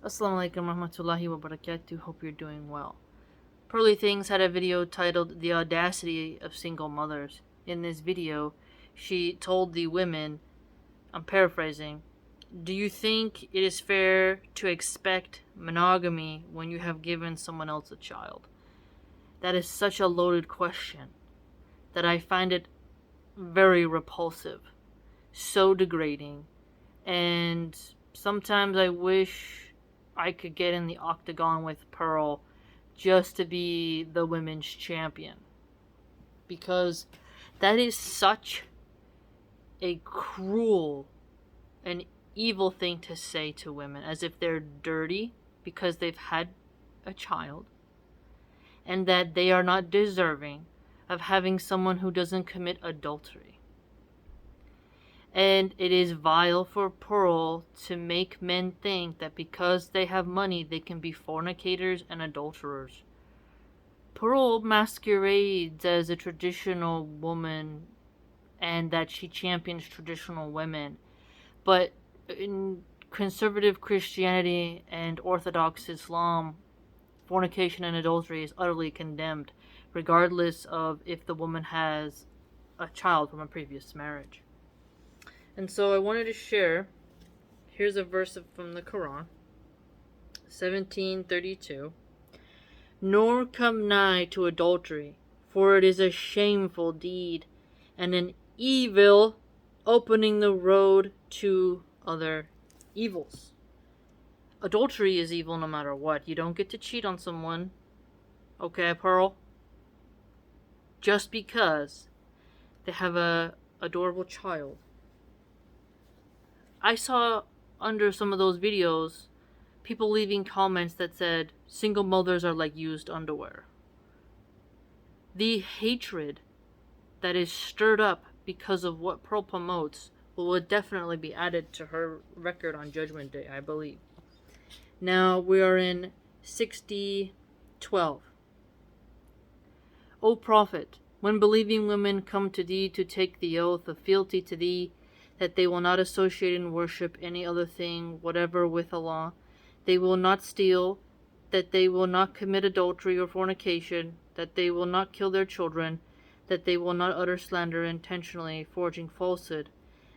Assalamu alaikum warahmatullahi wabarakatuh. Hope you're doing well. PearlyThings had a video titled The Audacity of Single Mothers. In this video, she told the women, I'm paraphrasing, do you think it is fair to expect monogamy when you have given someone else a child? That is such a loaded question that I find it very repulsive, so degrading, and sometimes I wish I could get in the octagon with Pearl just to be the women's champion. Because that is such a cruel and evil thing to say to women, as if they're dirty because they've had a child and that they are not deserving of having someone who doesn't commit adultery. And it is vile for Pearl to make men think that because they have money, they can be fornicators and adulterers. Pearl masquerades as a traditional woman and that she champions traditional women. But in conservative Christianity and Orthodox Islam, fornication and adultery is utterly condemned, regardless of if the woman has a child from a previous marriage. And so I wanted to share, here's a verse from the Quran, 17:32. Nor come nigh to adultery, for it is a shameful deed, and an evil opening the road to other evils. Adultery is evil no matter what. You don't get to cheat on someone, okay, Pearl? Just because they have a adorable child. I saw under some of those videos people leaving comments that said single mothers are like used underwear. The hatred that is stirred up because of what Pearl promotes will definitely be added to her record on Judgment Day, I believe. Now we are in 60:12. O Prophet, when believing women come to thee to take the oath of fealty to thee, that they will not associate and worship any other thing whatever with Allah, they will not steal, that they will not commit adultery or fornication, that they will not kill their children, that they will not utter slander intentionally, forging falsehood,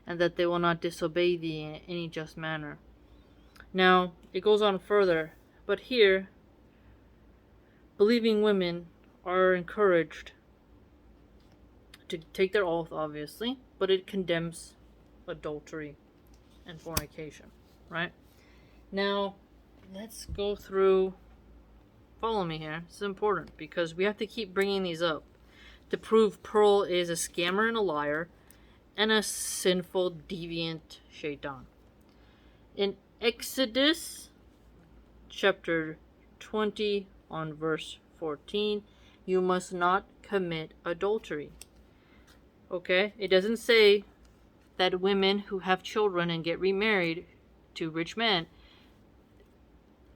and that they will not disobey thee in any just manner. Now, it goes on further, but here, believing women are encouraged to take their oath, obviously, but it condemns adultery and fornication, right? Now, let's go through, follow me here, it's important because we have to keep bringing these up to prove Pearl is a scammer and a liar and a sinful, deviant shaitan. In Exodus chapter 20 on verse 14, you must not commit adultery. Okay? It doesn't say that women who have children and get remarried to rich men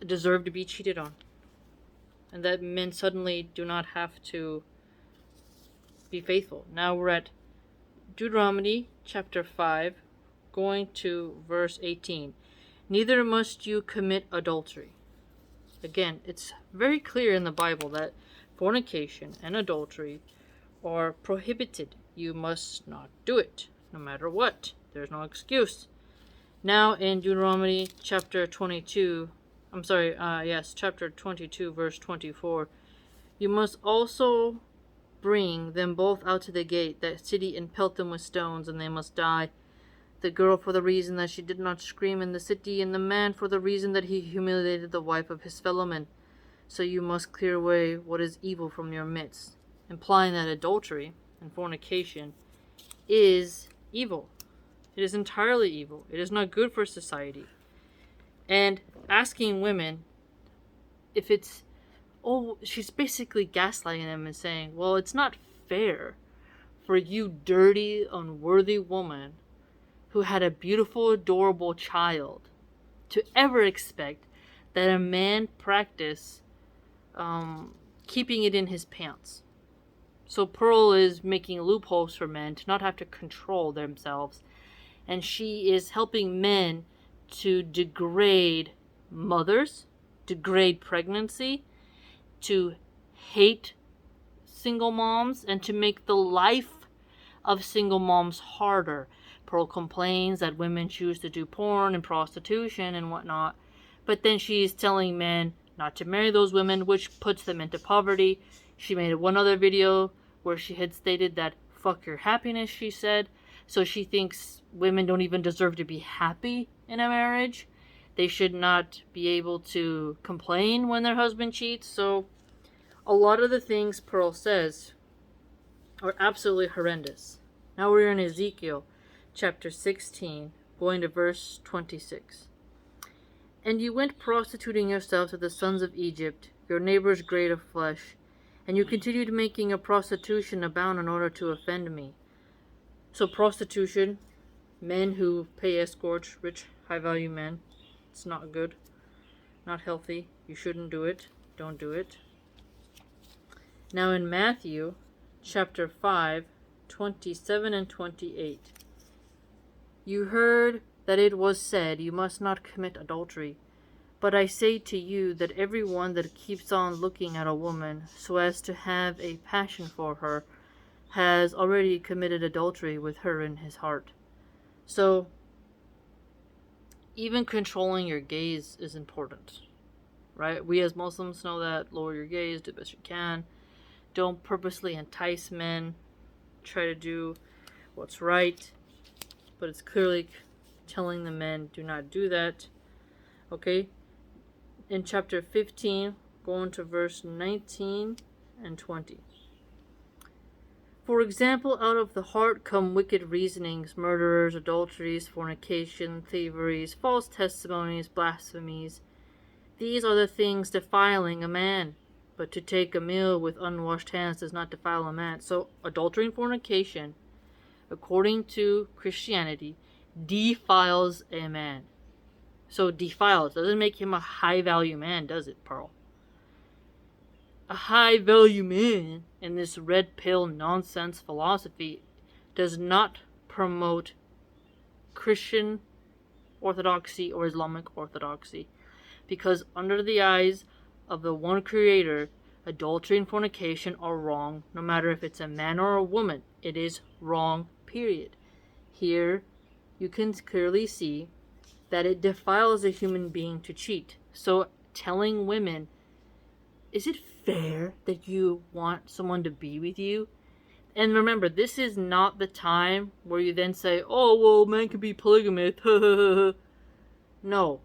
deserve to be cheated on, and that men suddenly do not have to be faithful. Now we're at Deuteronomy chapter 5, going to verse 18. Neither must you commit adultery. Again, it's very clear in the Bible that fornication and adultery are prohibited. You must not do it, no matter what. There's no excuse. Now in Deuteronomy chapter 22, chapter 22, verse 24, you must also bring them both out to the gate, that city, and pelt them with stones, and they must die. The girl for the reason that she did not scream in the city, and the man for the reason that he humiliated the wife of his fellow man. So you must clear away what is evil from your midst, implying that adultery and fornication is evil. It is entirely evil. It is not good for society. And asking women if it's, she's basically gaslighting them and saying, well, it's not fair for you dirty, unworthy woman who had a beautiful, adorable child to ever expect that a man practice keeping it in his pants. So Pearl is making loopholes for men to not have to control themselves, and she is helping men to degrade mothers, degrade pregnancy, to hate single moms, and to make the life of single moms harder. Pearl complains that women choose to do porn and prostitution and whatnot, but then she's telling men not to marry those women, which puts them into poverty. She made one other video where she had stated that fuck your happiness, she said. So she thinks women don't even deserve to be happy in a marriage. They should not be able to complain when their husband cheats. So a lot of the things Pearl says are absolutely horrendous. Now we're in Ezekiel chapter 16, going to verse 26. And you went prostituting yourselves to the sons of Egypt, your neighbor's grade of flesh, and you continued making a prostitution abound in order to offend me. So prostitution, men who pay escorts, rich, high-value men, it's not good, not healthy. You shouldn't do it. Don't do it. Now in Matthew chapter 5, 27 and 28. You heard that it was said, you must not commit adultery. But I say to you that every one that keeps on looking at a woman so as to have a passion for her has already committed adultery with her in his heart. So, even controlling your gaze is important, right? We as Muslims know that. Lower your gaze, do the best you can. Don't purposely entice men. Try to do what's right. But it's clearly telling the men, do not do that. Okay? In chapter 15, going to verse 19 and 20. For example, out of the heart come wicked reasonings, murderers, adulteries, fornication, thieveries, false testimonies, blasphemies. These are the things defiling a man. But to take a meal with unwashed hands does not defile a man. So adultery and fornication, according to Christianity, defiles a man. So defiles doesn't make him a high-value man, does it, Pearl? A high-value man in this red pill nonsense philosophy does not promote Christian orthodoxy or Islamic orthodoxy. Because under the eyes of the one creator, adultery and fornication are wrong, no matter if it's a man or a woman. It is wrong, period. Here, you can clearly see that it defiles a human being to cheat. So telling women, is it fair that you want someone to be with you? And remember, this is not the time where you then say, oh, well, man can be polygamous. No.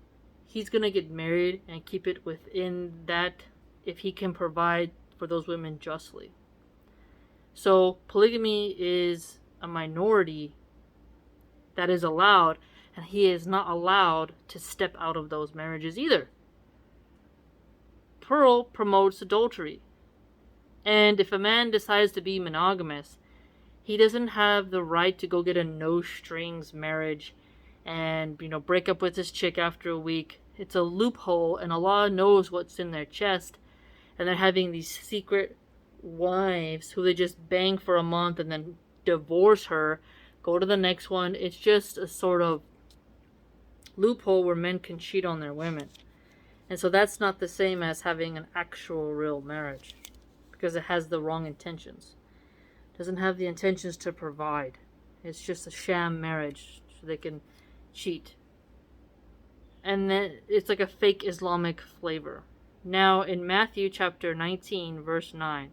He's going to get married and keep it within that if he can provide for those women justly. So polygamy is a minority that is allowed, and he is not allowed to step out of those marriages either. Pearl promotes adultery. And if a man decides to be monogamous, he doesn't have the right to go get a no-strings marriage and, break up with his chick after a week. It's a loophole, and Allah knows what's in their chest. And they're having these secret wives who they just bang for a month and then divorce her, go to the next one. It's just a sort of loophole where men can cheat on their women. And so that's not the same as having an actual real marriage, because it has the wrong intentions. It doesn't have the intentions to provide. It's just a sham marriage so they can cheat. And then it's like a fake Islamic flavor. Now in Matthew chapter 19 verse 9.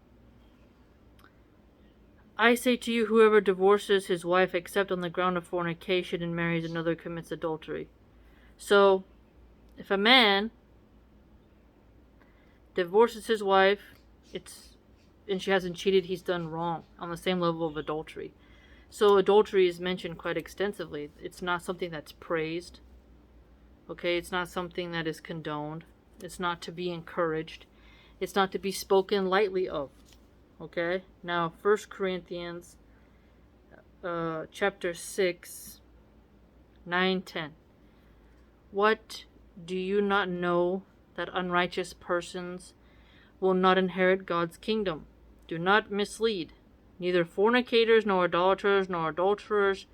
I say to you, whoever divorces his wife except on the ground of fornication and marries another commits adultery. So if a man divorces his wife, and she hasn't cheated, he's done wrong on the same level of adultery. So adultery is mentioned quite extensively. It's not something that's praised. Okay, it's not something that is condoned. It's not to be encouraged. It's not to be spoken lightly of. Okay? Now, 1 Corinthians chapter 6, 9, 10. What, do you not know that unrighteous persons will not inherit God's kingdom? Do not mislead. Neither fornicators, nor idolaters, nor adulterers,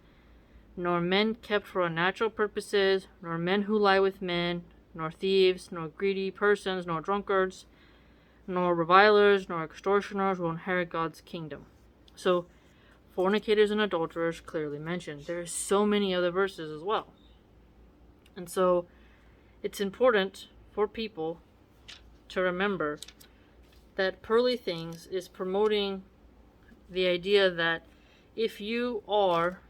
nor men kept for unnatural purposes, nor men who lie with men, nor thieves, nor greedy persons, nor drunkards, nor revilers, nor extortioners will inherit God's kingdom. So, fornicators and adulterers clearly mentioned. There are so many other verses as well. And so, it's important for people to remember that PearlyThings is promoting the idea that if you are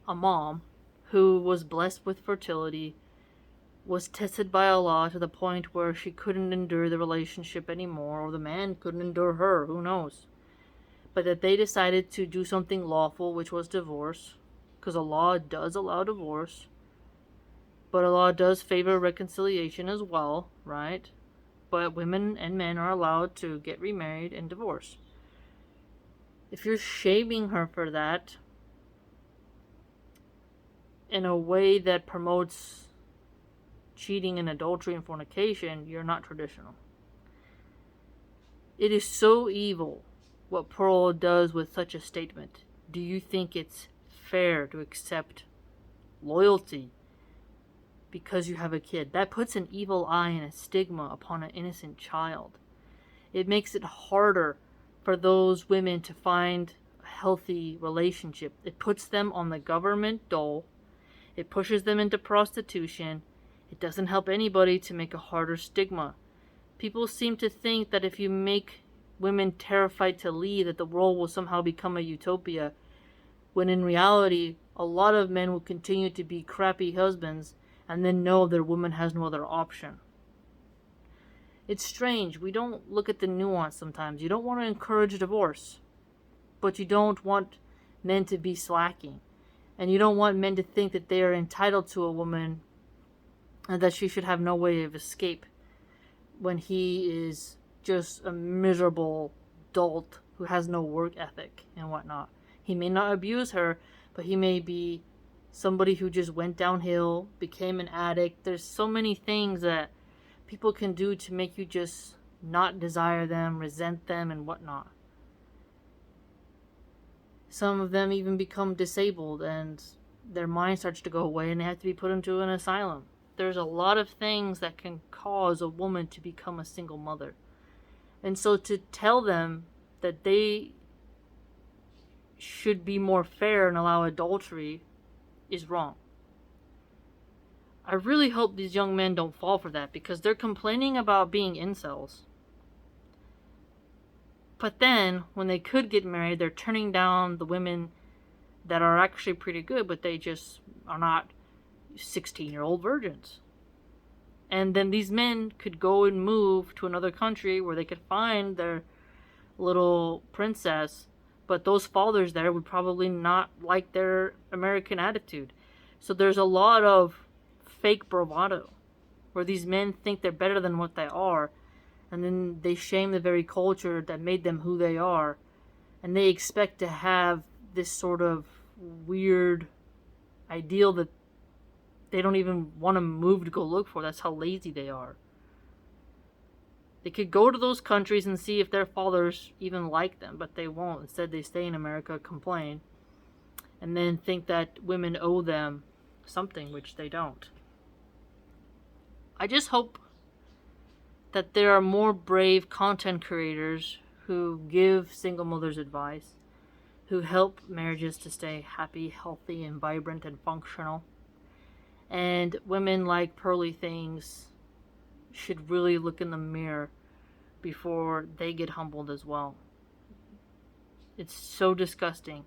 a mom who was blessed with fertility, was tested by Allah to the point where she couldn't endure the relationship anymore, or the man couldn't endure her, who knows, but that they decided to do something lawful, which was divorce, because Allah does allow divorce, but Allah does favor reconciliation as well, right? But women and men are allowed to get remarried and divorce. If you're shaming her for that in a way that promotes cheating and adultery and fornication, you're not traditional. It is so evil what Pearl does with such a statement. Do you think it's fair to accept loyalty because you have a kid? That puts an evil eye and a stigma upon an innocent child. It makes it harder for those women to find a healthy relationship. It puts them on the government dole. It pushes them into prostitution. It doesn't help anybody to make a harder stigma. People seem to think that if you make women terrified to leave, that the world will somehow become a utopia, when in reality, a lot of men will continue to be crappy husbands and then know their woman has no other option. It's strange. We don't look at the nuance sometimes. You don't want to encourage divorce, but you don't want men to be slacking. And you don't want men to think that they are entitled to a woman and that she should have no way of escape when he is just a miserable dolt who has no work ethic and whatnot. He may not abuse her, but he may be somebody who just went downhill, became an addict. There's so many things that people can do to make you just not desire them, resent them, and whatnot. Some of them even become disabled and their mind starts to go away and they have to be put into an asylum. There's a lot of things that can cause a woman to become a single mother. And so to tell them that they should be more fair and allow adultery is wrong. I really hope these young men don't fall for that, because they're complaining about being incels. But then, when they could get married, they're turning down the women that are actually pretty good, but they just are not 16-year-old virgins. And then these men could go and move to another country where they could find their little princess, but those fathers there would probably not like their American attitude. So there's a lot of fake bravado where these men think they're better than what they are, and then they shame the very culture that made them who they are, and they expect to have this sort of weird ideal that they don't even want to move to go look for. That's how lazy they are. They could go to those countries and see if their fathers even like them, but they won't. Instead, they stay in America, complain, and then think that women owe them something, which they don't. I just hope that there are more brave content creators who give single mothers advice, who help marriages to stay happy, healthy, and vibrant and functional. And women like PearlyThings should really look in the mirror before they get humbled as well. It's so disgusting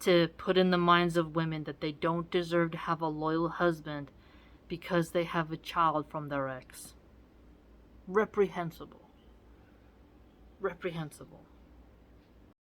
to put in the minds of women that they don't deserve to have a loyal husband because they have a child from their ex. Reprehensible. Reprehensible.